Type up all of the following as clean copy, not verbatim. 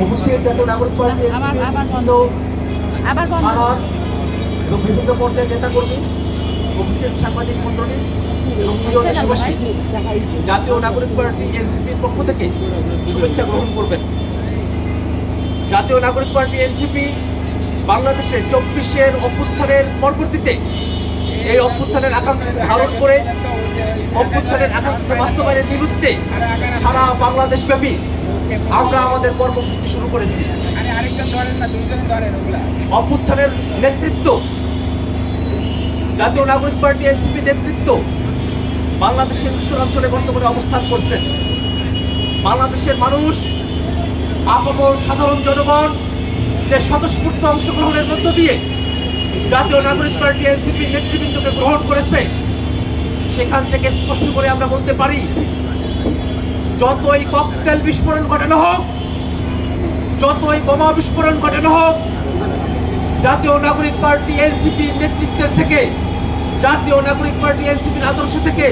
উপস্থিত জাতীয় নাগরিক পার্টি থানার এবং বিভিন্ন পর্যায়ের নেতাকর্মী, উপস্থিত সাংবাদিক মন্ডলী এবং প্রিয় দেশবাসী, জাতীয় নাগরিক পার্টি এনসিপির পক্ষ থেকে শুভেচ্ছা গ্রহণ করবেন। জাতীয় নাগরিক পার্টি এনসিপি বাংলাদেশে 24-এর অভ্যুত্থানের পরবর্তীতে এই অভ্যুত্থানের আকাঙ্ক্ষা ধারণ করে অভ্যুত্থানের আকাঙ্ক্ষা বাস্তবায়নের নিমিত্তে সারা বাংলাদেশ ব্যাপী আমরা আমাদের কর্মসূচি শুরু করেছি। অভ্যুত্থানের নেতৃত্ব জাতীয় নাগরিক পার্টি এনসিপি নেতৃত্ব বাংলাদেশের উত্তরাঞ্চলে বর্তমানে অবস্থান করছেন। বাংলাদেশের মানুষ, আপামর সাধারণ জনগণ যে স্বতঃস্ফূর্ত অংশগ্রহণের মধ্য দিয়ে জাতীয় নাগরিক পার্টি এনসিপির নেতৃবৃন্দকে গ্রহণ করেছে, সেখান থেকে স্পষ্ট করে আমরা বলতে পারি, যতই ককটেল বিস্ফোরণ ঘটানো হোক, যতই বোমা বিস্ফোরণ ঘটানো হোক, জাতীয় নাগরিক পার্টি এনসিপির নেতৃত্বের থেকে, জাতীয় নাগরিক পার্টি এনসিপির আদর্শ থেকে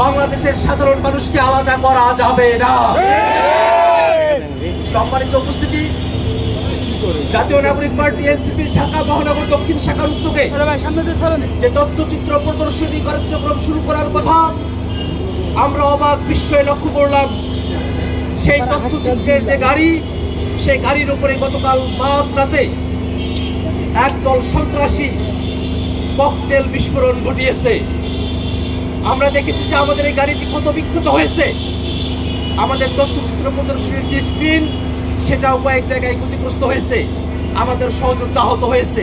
বাংলাদেশের সাধারণ মানুষকে আলাদা করা যাবে না। সম্মানিত উপস্থিতি, জাতীয় নাগরিক পার্টি এনসিপির ঢাকা মহানগর দক্ষিণ শাখার উদ্যোগে যে তথ্যচিত্র প্রদর্শনী কার্যক্রম শুরু করার কথা আমরা অবাক বিস্ময়ে লক্ষ্য করলাম। সেই তথ্যচিত্রের যে গাড়ি, সেই গাড়ির উপরে গতকাল মাঝরাতে একদল সন্ত্রাসী ককটেল বিস্ফোরণ ঘটিয়েছে। আমরা দেখেছি যে আমাদের এই গাড়িটি কত বিক্ষত হয়েছে। আমাদের তথ্যচিত্র প্রদর্শনীর যে স্ক্রিন, সেটাও কয়েক জায়গায় ক্ষতিগ্রস্ত হয়েছে, আমাদের সহযোদ্ধা আহত হয়েছে।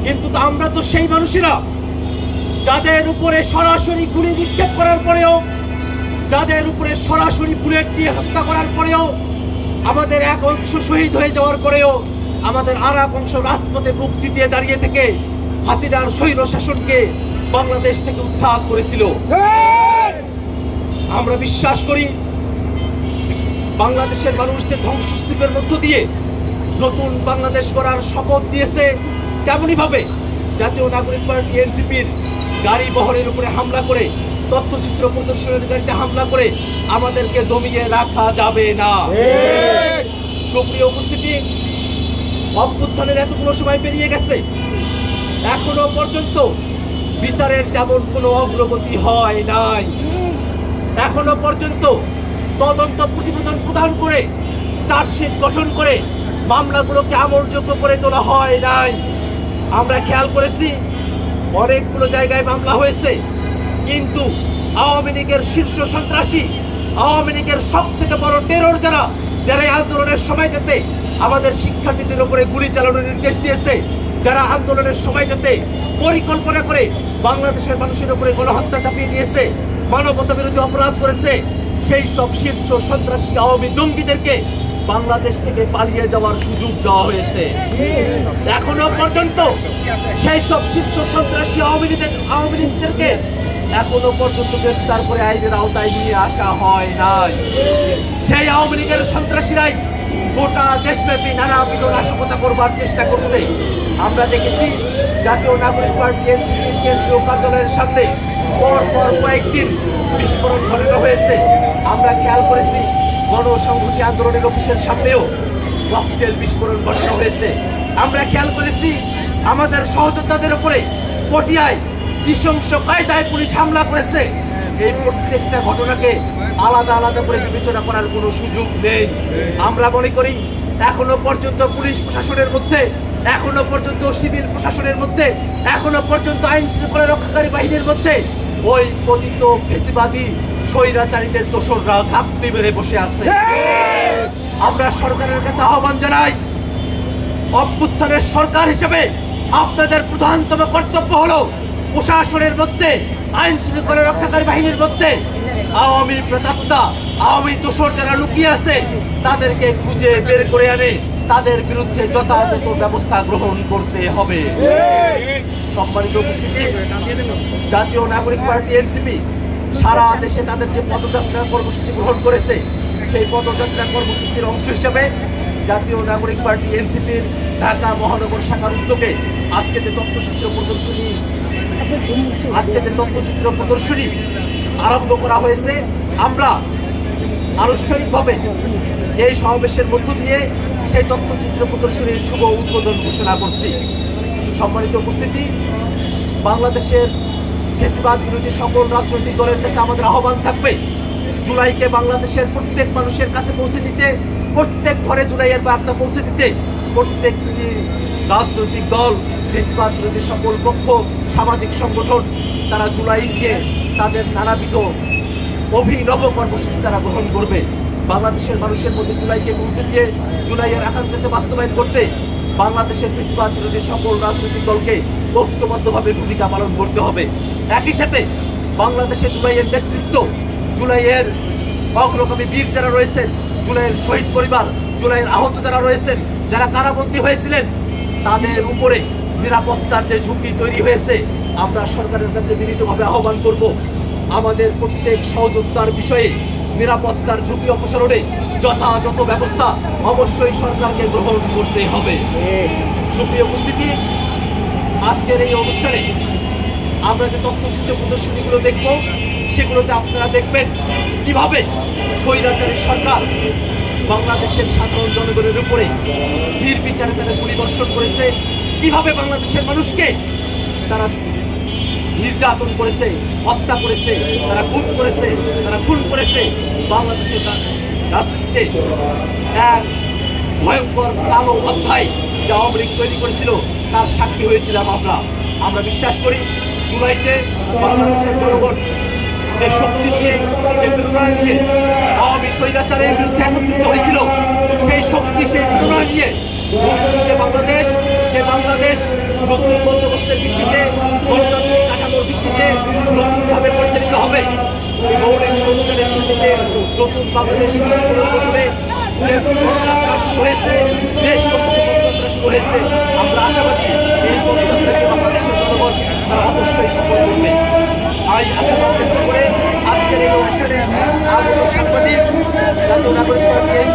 কিন্তু আমরা তো সেই মানুষেরা যাদের উপরে সরাসরি গুলি নিক্ষেপ করার পরেও, যাদের উপরে সরাসরি বুলেট দিয়ে হত্যা করার পরেও, আমাদের এক অংশ শহীদ হয়ে যাওয়ার পরেও আমাদের আর এক অংশ রাজপথে বুক চিতিয়ে দাঁড়িয়ে থেকে হাসিনার স্বৈর শাসনকে বাংলাদেশ থেকে উদ্ধার করেছিল। আমরা বিশ্বাস করি বাংলাদেশের মানুষ যে ধ্বংসস্তূপের মধ্য দিয়ে নতুন বাংলাদেশ গড়ার শপথ দিয়েছে, তেমনি ভাবে জাতীয় নাগরিক পার্টি এনসিপির গাড়ি বহরের উপরে হামলা করে, তথ্যচিত্র প্রদর্শনের গাড়িতে হামলা করে আমাদেরকে দমিয়ে রাখা যাবে না। সুপ্রিয় উপস্থিতি, অভ্যুত্থানের এতগুলো সময় পেরিয়ে গেছে, এখনো পর্যন্ত বিচারের তেমন কোনো অগ্রগতি হয় নাই। এখনো পর্যন্ত তদন্ত প্রতিবেদন প্রদান করে, চার্জশিট গঠন করে মামলাগুলোকে আমলযোগ্য করে তোলা হয় নাই। আমরা খেয়াল করেছি অনেকগুলো জায়গায় মামলা হয়েছে, কিন্তু আওয়ামী লীগের শীর্ষ সন্ত্রাসী, আওয়ামী লীগের সব থেকে বড় টেরর যারা এই আন্দোলনের সময়টাতে আমাদের শিক্ষার্থীদের উপরে গুলি চালানোর নির্দেশ দিয়েছে, যারা আন্দোলনের সময়টাতে পরিকল্পনা করে বাংলাদেশের মানুষের উপরে গণহত্যা চাপিয়ে দিয়েছে, মানবতা বিরোধী অপরাধ করেছে, সেই সব শীর্ষ সন্ত্রাসী আওয়ামী জঙ্গিদেরকে বাংলাদেশ থেকে পালিয়ে যাওয়ার সুযোগ দেওয়া হয়েছে। এখনো পর্যন্ত সেই সব শীর্ষ সন্ত্রাসী আওয়ামী লীগদেরকে এখনো পর্যন্ত গ্রেফতার করে আইনের আওতায় নিয়ে আসা হয় নাই। সেই আওয়ামী লীগের সন্ত্রাসীরাই গোটা দেশব্যাপী নানাবিধ নাশকতা করবার চেষ্টা করছে। আমরা দেখেছি জাতীয় নাগরিক পার্টি এনসিপির কেন্দ্রীয় কার্যালয়ের সামনে পরপর কয়েকদিন বিস্ফোরণ ঘটানো হয়েছে। আমরা খেয়াল করেছি গণসংহতি আন্দোলনের অফিসের সামনেও ককটেল বিস্ফোরণ ঘটানো হয়েছে। আমরা খেয়াল করেছি আমাদের সহযোদ্ধাদের উপরে পটিয়ায় নৃশংস কায়দায় পুলিশ হামলা করেছে। এই প্রত্যেকটা ঘটনাকে আলাদা আলাদা করে বিবেচনা করার কোনো সুযোগ নেই। আমরা মনে করি এখনো পর্যন্ত পুলিশ প্রশাসনের মধ্যে, এখনো পর্যন্ত সিভিল প্রশাসনের মধ্যে, এখনো পর্যন্ত আইন শৃঙ্খলা রক্ষাকারী বাহিনীর মধ্যে ওই পতিত ফেসিবাদী স্বৈরাচারীদের দোসররা ঘাপটি মেরে বসে আছে। আমরা সরকারের কাছে আহ্বান জানাই, অভ্যুত্থানের সরকার হিসেবে আপনাদের প্রধানতম কর্তব্য হলো প্রশাসনের মধ্যে, আইন শৃঙ্খলা রক্ষাকারী বাহিনীর মধ্যে আওয়ামী প্রেতাত্মা, আওয়ামী দোসর যারা লুকিয়ে আছে তাদেরকে খুঁজে বের করে আনে তাদের বিরুদ্ধে যথাযথ ব্যবস্থা গ্রহণ করতে হবে। সম্মানিত উপস্থিতি, জাতীয় নাগরিক পার্টি এনসিপি সারা দেশে তাদের যে পদযাত্রার কর্মসূচি গ্রহণ করেছে, সেই পদযাত্রা কর্মসূচির অংশ হিসেবে জাতীয় নাগরিক পার্টি এনসিপির ঢাকা মহানগর শাখার উদ্যোগে আজকে যে তথ্যচিত্র প্রদর্শনী আরম্ভ করা হয়েছে, আমরা আনুষ্ঠানিকভাবে এই সমাবেশের মধ্য দিয়ে সেই তথ্যচিত্র প্রদর্শনীর শুভ উদ্বোধন ঘোষণা করছি। সম্মানিত উপস্থিতি, বাংলাদেশের ফ্যাসিবাদ বিরোধী সকল রাজনৈতিক দলের কাছে আমাদের আহ্বান থাকবে, জুলাইকে বাংলাদেশের প্রত্যেক মানুষের কাছে পৌঁছে দিতে, প্রত্যেক ঘরে জুলাইয়ের বার্তা পৌঁছে দিতে প্রত্যেকটি রাজনৈতিক দল, ফ্যাসিবাদ বিরোধী সকল পক্ষ, সামাজিক সংগঠন তারা জুলাই নিয়ে তাদের নানাবিধ অভিনব কর্মসূচি তারা গ্রহণ করবে। বাংলাদেশের মানুষের মধ্যে জুলাইকে পৌঁছে দিয়ে জুলাইয়ের আকাঙ্ক্ষাকে বাস্তবায়ন করতে বাংলাদেশের ফ্যাসিবাদ বিরোধী সকল রাজনৈতিক দলকে ঐক্যবদ্ধভাবে ভূমিকা পালন করতে হবে। একই সাথে বাংলাদেশে জুলাইয়ের নেতৃত্ব, জুলাইয়ের অগ্রগামী বীর যারা রয়েছেন, জুলাইয়ের শহীদ পরিবার, জুলাইয়ের আহত যারা রয়েছেন, যারা কারাবন্দী হয়েছিলেন, তাদের উপরে নিরাপত্তার যে ঝুঁকি তৈরি হয়েছে, আমরা সরকারের কাছে বিনীতভাবে আহ্বান করব আমাদের প্রত্যেক সহযোগিতার বিষয়ে নিরাপত্তার ঝুঁকি অপসারণে যথাযথ ব্যবস্থা অবশ্যই সরকারকে গ্রহণ করতে হবে। সুপ্রিয় উপস্থিতি, আজকের এই অনুষ্ঠানে আমরা যে তথ্যচিত্র প্রদর্শনীগুলো দেখব, সেগুলোতে আপনারা দেখবেন কিভাবে স্বৈরাচারী সরকার বাংলাদেশের সাধারণ জনগণের উপরে নির্বিচারে তাদের পরিদর্শন করেছে, কিভাবে বাংলাদেশের মানুষকে তারা নির্যাতন করেছে, হত্যা করেছে, তারা গুম করেছে, তারা খুন করেছে। বাংলাদেশের রাজনীতিতে এক ভয়ঙ্কর কালো অধ্যায় যা আওয়ামী লীগ তৈরি করেছিল তার সাক্ষী হয়েছিলাম আমরা বিশ্বাস করি জুলাইতে বাংলাদেশের জনগণ যে শক্তি নিয়ে, যে প্রেরণা নিয়ে আওয়ামী স্বৈরাচারের বিরুদ্ধে একত্রিত হয়েছিল, সেই শক্তি, সেই প্রেরণা নিয়ে যে বাংলাদেশ নতুন বন্দোবস্তের ভিত্তিতে, গণতান্ত্রিক কাঠামোর ভিত্তিতে নতুনভাবে পরিচালিত হবে, মৌলিক সংস্কারের ভিত্তিতে নতুন বাংলাদেশ পুনর্গঠনে যে পদযাত্রা শুরু হয়েছে, দেশ পদযাত্রা শুরু হয়েছে, আমরা আশাবাদী এই পদযাত্রাকে বাংলাদেশের জনগণ তারা অবশ্যই সফল করবে। আজ আশাবাদ ব্যক্ত করে আজকের এই অনুষ্ঠানে আগত সাংবাদিক, জাতীয় নাগরিক পার্টি